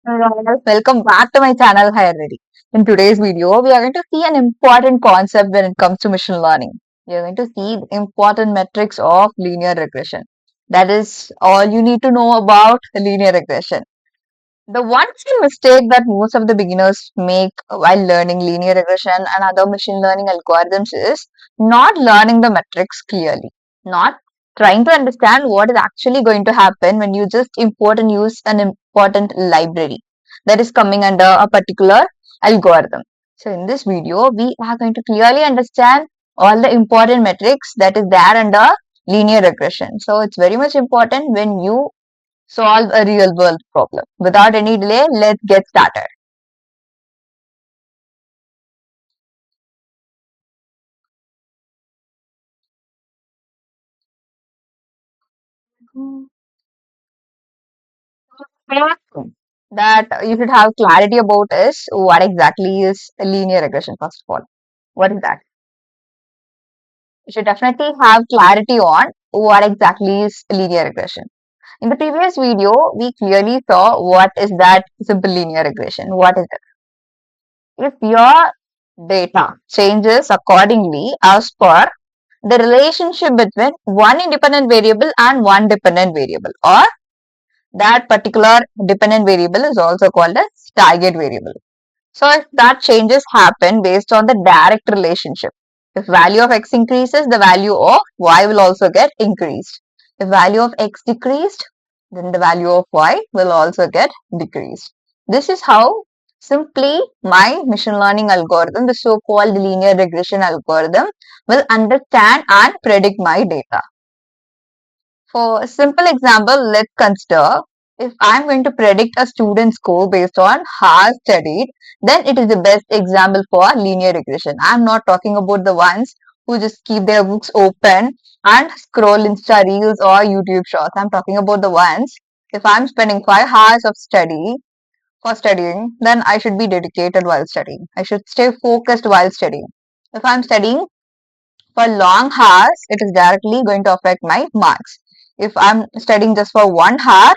Alright, welcome back to my channel. Hi, Ready. In today's video, we are going to see an important concept when it comes to machine learning. We are going to see the important metrics of linear regression. That is all you need to know about linear regression. The one key mistake that most of the beginners make while learning linear regression and other machine learning algorithms is not learning the metrics clearly, not trying to understand what is actually going to happen when you just import and use an important library that is coming under a particular algorithm. So in this video, we are going to clearly understand all the important metrics that is there under linear regression. So it's very much important when you solve a real world problem. Without any delay, let's get started. That you should have clarity about is what exactly is linear regression, first of all. What is that? You should definitely have clarity on what exactly is linear regression. In the previous video, we clearly saw what is that simple linear regression. What is it? If your data changes accordingly as per the relationship between one independent variable and one dependent variable, or that particular dependent variable is also called as target variable. So if that changes happen based on the direct relationship, if value of x increases, the value of y will also get increased. If value of x decreased, then the value of y will also get decreased. This is how simply my machine learning algorithm, the so-called linear regression algorithm, will understand and predict my data. For a simple example, let's consider if I'm going to predict a student's score based on hours studied, then it is the best example for linear regression. I'm not talking about the ones who just keep their books open and scroll Insta Reels or YouTube Shorts. I'm talking about the ones, if I'm spending 5 hours of study for studying, then I should be dedicated while studying. I should stay focused while studying. If I'm studying for long hours, it is directly going to affect my marks. If I'm studying just for 1 hour,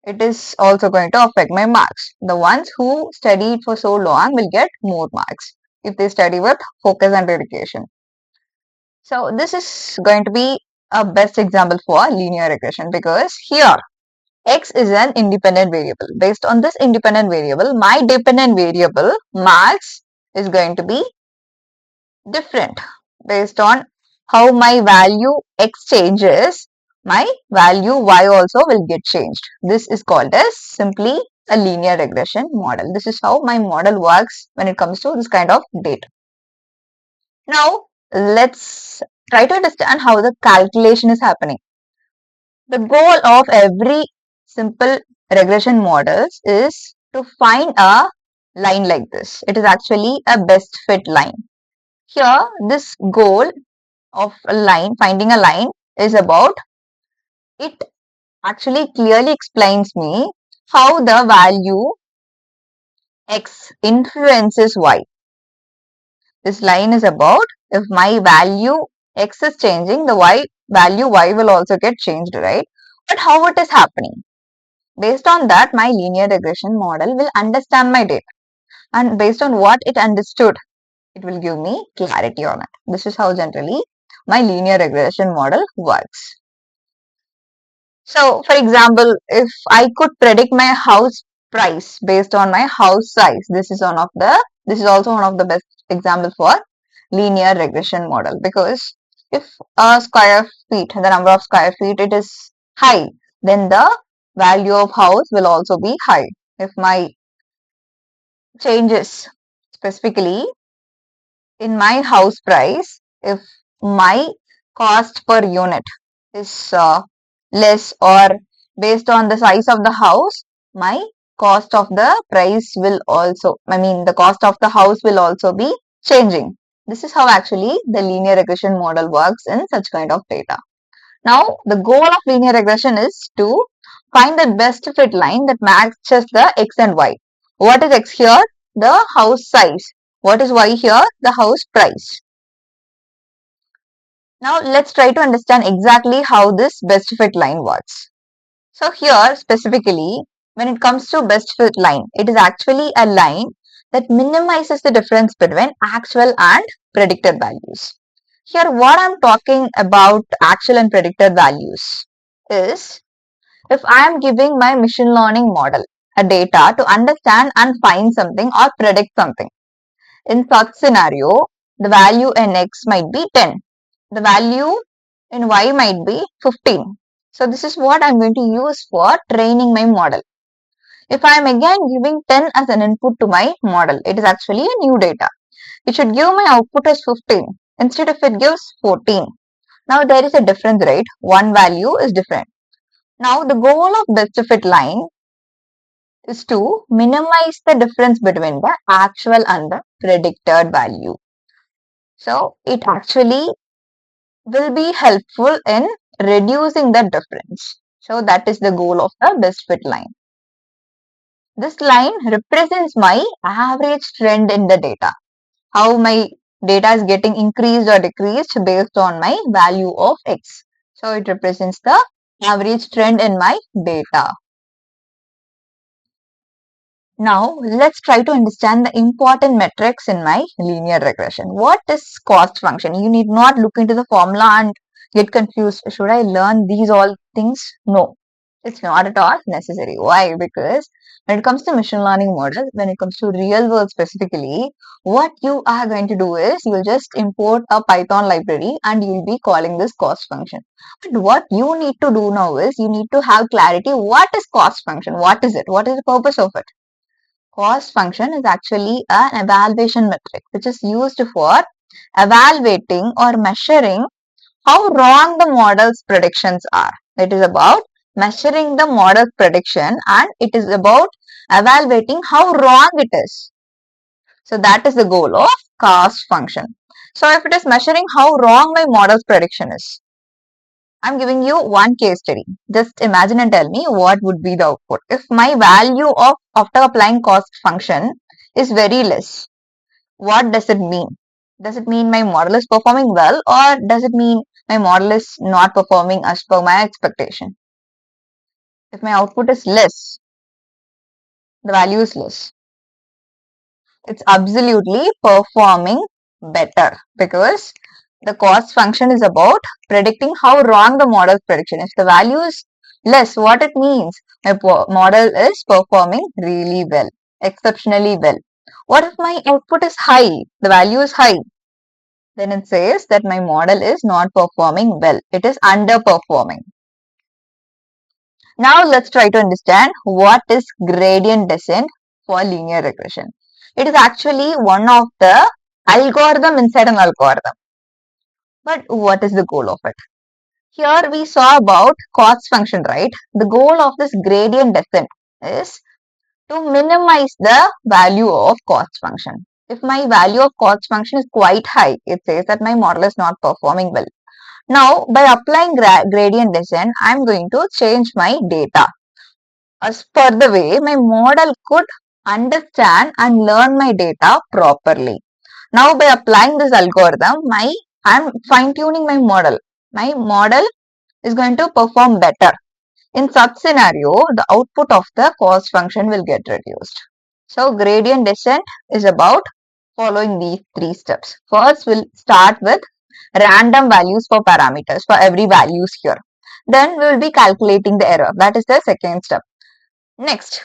it is also going to affect my marks. The ones who studied for so long will get more marks if they study with focus and dedication. So this is going to be a best example for linear regression, because here x is an independent variable. Based on this independent variable, my dependent variable marks is going to be different. Based on how my value x changes, my value y also will get changed. This is called as simply a linear regression model. This is how my model works when it comes to this kind of data. Now, let's try to understand how the calculation is happening. The goal of every simple regression models is to find a line like this. It is actually a best fit line. Here, this goal of a line, finding a line, is about, it actually clearly explains me how the value x influences y. This line is about, if my value x is changing, the value y will also get changed, right? But how it is happening? Based on that, my linear regression model will understand my data. And based on what it understood, it will give me clarity on it. This is how generally my linear regression model works. So, for example, if I could predict my house price based on my house size, this is also one of the best example for linear regression model, because if a square feet, the number of square feet, it is high, then the value of house will also be high. If my changes specifically in my house price, if my cost per unit is less, or based on the size of the house, my cost of the price will also, the cost of the house will also be changing. This is how actually the linear regression model works in such kind of data. Now, the goal of linear regression is to find the best fit line that matches the x and y. What is x here? The house size. What is y here? The house price. Now, let's try to understand exactly how this best fit line works. So here specifically, when it comes to best fit line, it is actually a line that minimizes the difference between actual and predicted values. Here, what I'm talking about actual and predicted values is if I am giving my machine learning model a data to understand and find something or predict something. In such scenario, the value in x might be 10. The value in y might be 15. So this is what I'm going to use for training my model. If I am again giving 10 as an input to my model, it is actually a new data. It should give my output as 15 instead of it gives 14. Now there is a difference, right? One value is different. Now the goal of best fit line is to minimize the difference between the actual and the predicted value. So it actually will be helpful in reducing the difference. So that is the goal of the best fit line. This line represents my average trend in the data. How my data is getting increased or decreased based on my value of x. So it represents the average trend in my data. Now let's try to understand the important metrics in my linear regression. What is cost function? You need not look into the formula and get confused. Should I learn these all things? No, it's not at all necessary. Why? Because when it comes to machine learning models, when it comes to real world specifically, what you are going to do is you will just import a Python library and you will be calling this cost function. But what you need to do now is you need to have clarity. What is cost function? What is it? What is the purpose of it? Cost function is actually an evaluation metric which is used for evaluating or measuring how wrong the model's predictions are. It is about measuring the model's prediction and it is about evaluating how wrong it is. So that is the goal of cost function. So if it is measuring how wrong my model's prediction is, I'm giving you one case study. Just imagine and tell me what would be the output. If my value of after applying cost function is very less, what does it mean? Does it mean my model is performing well or does it mean my model is not performing as per my expectation? If my output is less, the value is less, it's absolutely performing better because the cost function is about predicting how wrong the model's prediction. If the value is less, what it means? My model is performing really well, exceptionally well. What if my output is high? The value is high. Then it says that my model is not performing well. It is underperforming. Now let's try to understand what is gradient descent for linear regression. It is actually one of the algorithm inside an algorithm. But what is the goal of it? Here we saw about cost function, right? The goal of this gradient descent is to minimize the value of cost function. If my value of cost function is quite high, it says that my model is not performing well. Now, by applying gradient descent, I am going to change my data as per the way my model could understand and learn my data properly. Now, by applying this algorithm, I'm fine tuning my model. My model is going to perform better. In such scenario, the output of the cost function will get reduced. So gradient descent is about following these three steps. First, we'll start with random values for parameters for every values here. Then we will be calculating the error. That is the second step. Next,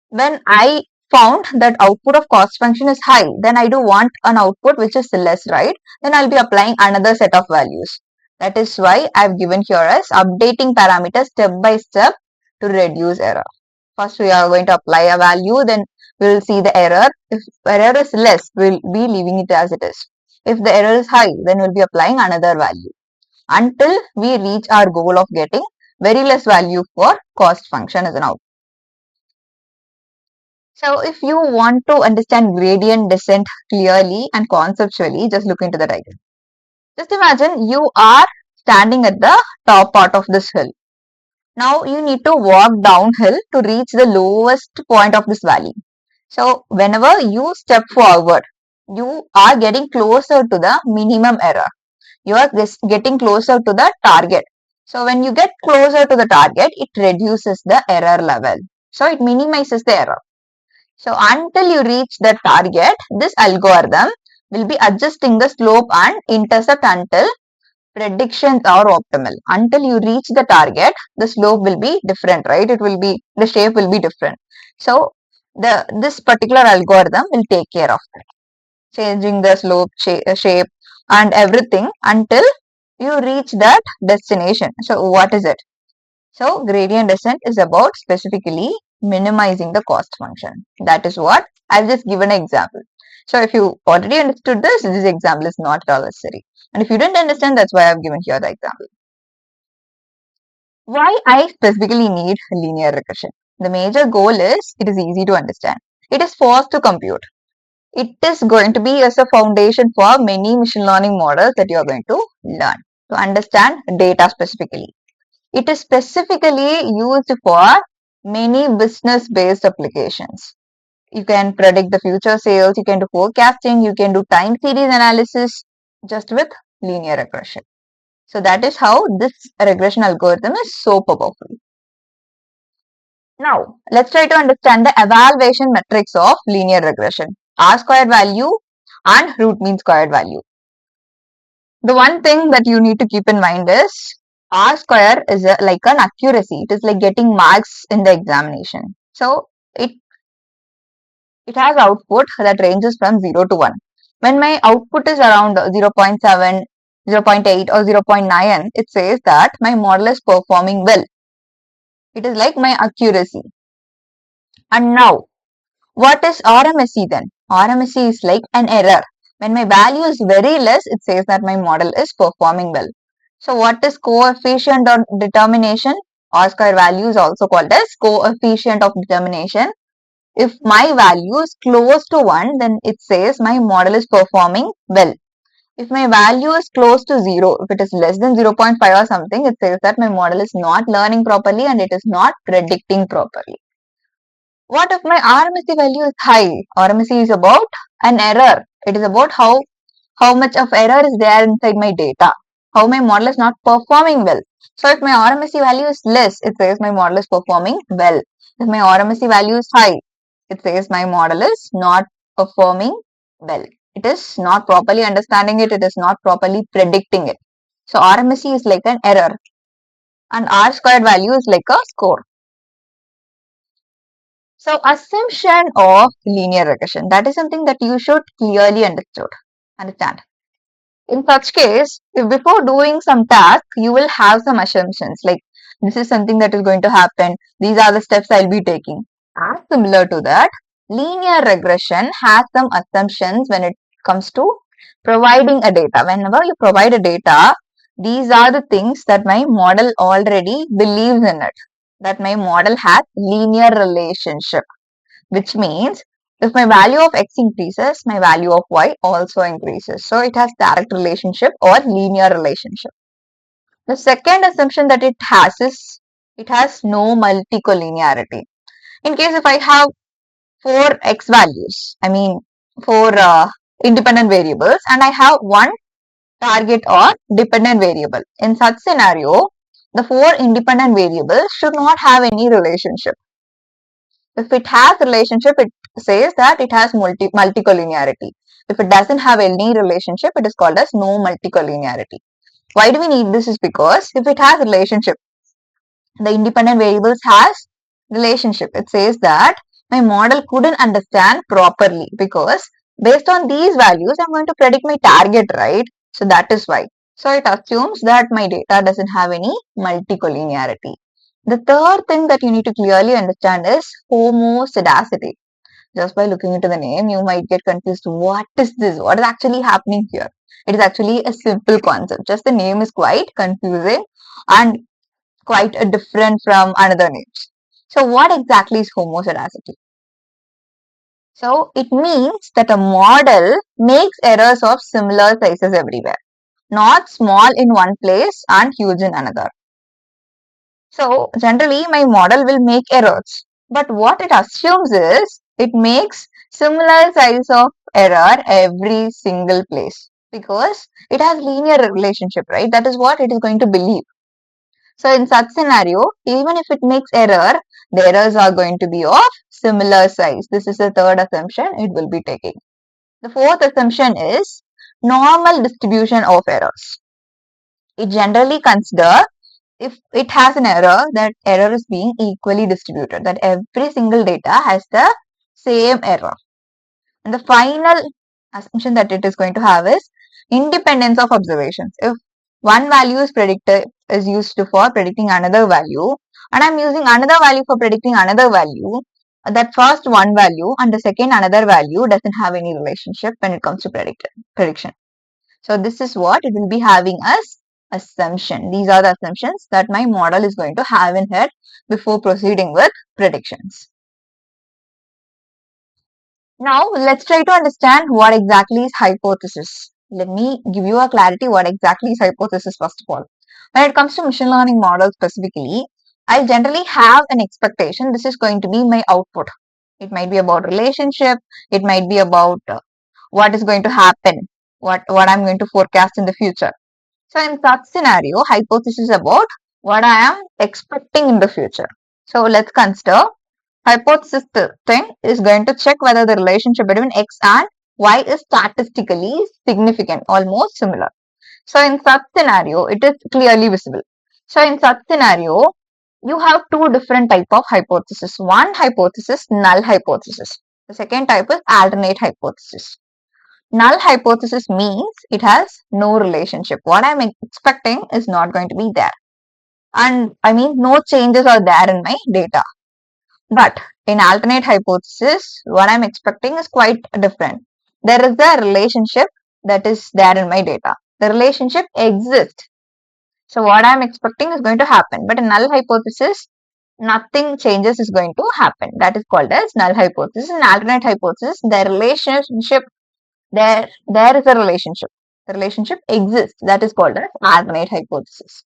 when I found that output of cost function is high, then I do want an output which is less, right? Then I'll be applying another set of values. That is why I've given here as updating parameters step by step to reduce error. First, we are going to apply a value, then we will see the error. If error is less, we'll be leaving it as it is. If the error is high, then we'll be applying another value until we reach our goal of getting very less value for cost function as an output. So if you want to understand gradient descent clearly and conceptually, just look into the diagram. Just imagine you are standing at the top part of this hill. Now you need to walk downhill to reach the lowest point of this valley. So whenever you step forward, you are getting closer to the minimum error. You are getting closer to the target. So when you get closer to the target, it reduces the error level. So it minimizes the error. So until you reach the target, this algorithm will be adjusting the slope and intercept until predictions are optimal. Until you reach the target, the slope will be different, right? The shape will be different. So this particular algorithm will take care of that, changing the slope, shape and everything until you reach that destination. So what is it? So gradient descent is about specifically minimizing the cost function. That is what I've just given an example. So if you already understood this example is not at all necessary. And if you didn't understand, that's why I've given here the example. Why I specifically need linear regression? The major goal is it is easy to understand. It is fast to compute. It is going to be as a foundation for many machine learning models that you are going to learn to understand data specifically. It is specifically used for many business based applications. You can predict the future sales, you can do forecasting, you can do time series analysis just with linear regression. So that is how this regression algorithm is so powerful. Now, let's try to understand the evaluation metrics of linear regression. R squared value and root mean squared value. The one thing that you need to keep in mind is R square is like an accuracy. It is like getting marks in the examination. So it has output that ranges from 0 to 1. When my output is around 0.7, 0.8 or 0.9, it says that my model is performing well. It is like my accuracy. And now, what is RMSE then? RMSE is like an error. When my value is very less, it says that my model is performing well. So what is coefficient of determination? R square value is also called as coefficient of determination. If my value is close to 1, then it says my model is performing well. If my value is close to 0, if it is less than 0.5 or something, it says that my model is not learning properly and it is not predicting properly. What if my RMSE value is high? RMSE is about an error. It is about how much of error is there inside my data, how my model is not performing well. So if my RMSE value is less, it says my model is performing well. If my RMSE value is high, it says my model is not performing well. It is not properly understanding it. It is not properly predicting it. So RMSE is like an error and R squared value is like a score. So assumption of linear regression, that is something that you should clearly understand. In such case, if before doing some task, you will have some assumptions like this is something that is going to happen. These are the steps I'll be taking. As similar to that, linear regression has some assumptions when it comes to providing a data. Whenever you provide a data, these are the things that my model already believes in it. That my model has linear relationship, which means if my value of x increases, my value of y also increases. So it has direct relationship or linear relationship. The second assumption that it has is it has no multicollinearity. In case if I have four x values, I mean four independent variables and I have one target or dependent variable. In such scenario, the four independent variables should not have any relationship. If it has relationship, it says that it has multicollinearity. If it doesn't have any relationship, it is called as no multicollinearity. Why do we need this is because if it has relationship, the independent variables has relationship. It says that my model couldn't understand properly because based on these values, I'm going to predict my target, right? So that is why. So it assumes that my data doesn't have any multicollinearity. The third thing that you need to clearly understand is homoscedasticity. Just by looking into the name, you might get confused. What is this? What is actually happening here? It is actually a simple concept. Just the name is quite confusing and quite different from another names. So what exactly is homoscedasticity? So it means that a model makes errors of similar sizes everywhere, not small in one place and huge in another. So generally my model will make errors, but what it assumes is it makes similar size of error every single place because it has linear relationship, right? That is what it is going to believe. So in such scenario, even if it makes error, the errors are going to be of similar size. This is the third assumption it will be taking. The fourth assumption is normal distribution of errors. It generally consider if it has an error, that error is being equally distributed, that every single data has the same error. And the final assumption that it is going to have is independence of observations. If one value is used for predicting another value, and I'm using another value for predicting another value, that first one value and the second another value doesn't have any relationship when it comes to prediction. So this is what it will be having as assumption. These are the assumptions that my model is going to have in head before proceeding with predictions. Now let's try to understand what exactly is hypothesis. Let me give you a clarity what exactly is hypothesis first of all. When it comes to machine learning models specifically, I generally have an expectation this is going to be my output. It might be about relationship, it might be about what is going to happen, what I'm going to forecast in the future. So in such scenario, hypothesis about what I am expecting in the future. So let's consider hypothesis thing is going to check whether the relationship between x and y is statistically significant, almost similar. So in such scenario, it is clearly visible. So in such scenario, you have two different type of hypothesis. One hypothesis, null hypothesis. The second type is alternate hypothesis. Null hypothesis means it has no relationship. What I'm expecting is not going to be there. And I mean, no changes are there in my data. But in alternate hypothesis, what I'm expecting is quite different. There is a relationship that is there in my data. The relationship exists. So what I'm expecting is going to happen. But in null hypothesis, nothing changes is going to happen. That is called as null hypothesis. In alternate hypothesis, the relationship there is a relationship. The relationship exists. That is called as alternate hypothesis.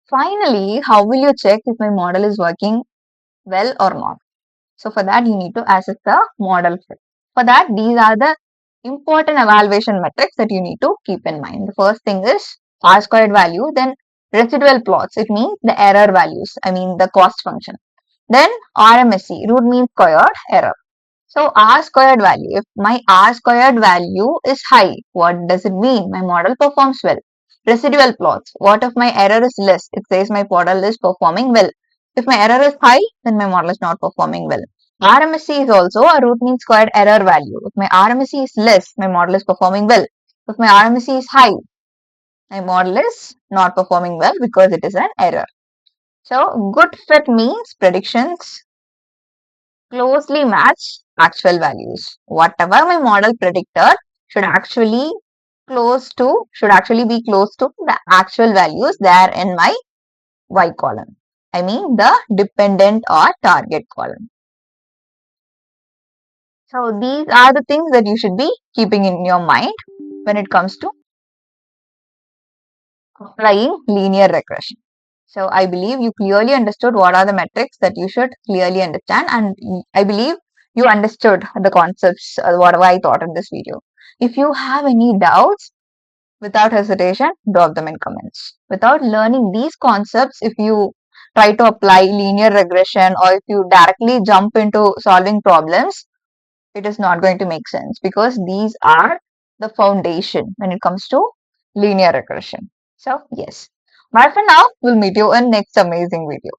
Finally, how will you check if my model is working well or not? So for that, you need to assess the model fit. For that, these are the important evaluation metrics that you need to keep in mind. The first thing is R squared value, then residual plots. It means the error values. I mean the cost function. Then RMSE, root mean squared error. So R squared value, if my R squared value is high, what does it mean? My model performs well. Residual plots, what if my error is less? It says my model is performing well. If my error is high, then my model is not performing well. RMSE is also a root mean squared error value. If my RMSE is less, my model is performing well. If my RMSE is high, my model is not performing well because it is an error. So good fit means predictions closely match actual values. Whatever my model predicted should actually be close to the actual values there in my y column. I mean the dependent or target column. So these are the things that you should be keeping in your mind when it comes to applying linear regression. So I believe you clearly understood what are the metrics that you should clearly understand, and I believe you understood the concepts, what I taught in this video. If you have any doubts, without hesitation, drop them in comments. Without learning these concepts, if you try to apply linear regression or if you directly jump into solving problems, it is not going to make sense because these are the foundation when it comes to linear regression. So yes. Bye for now. We'll meet you in next amazing video.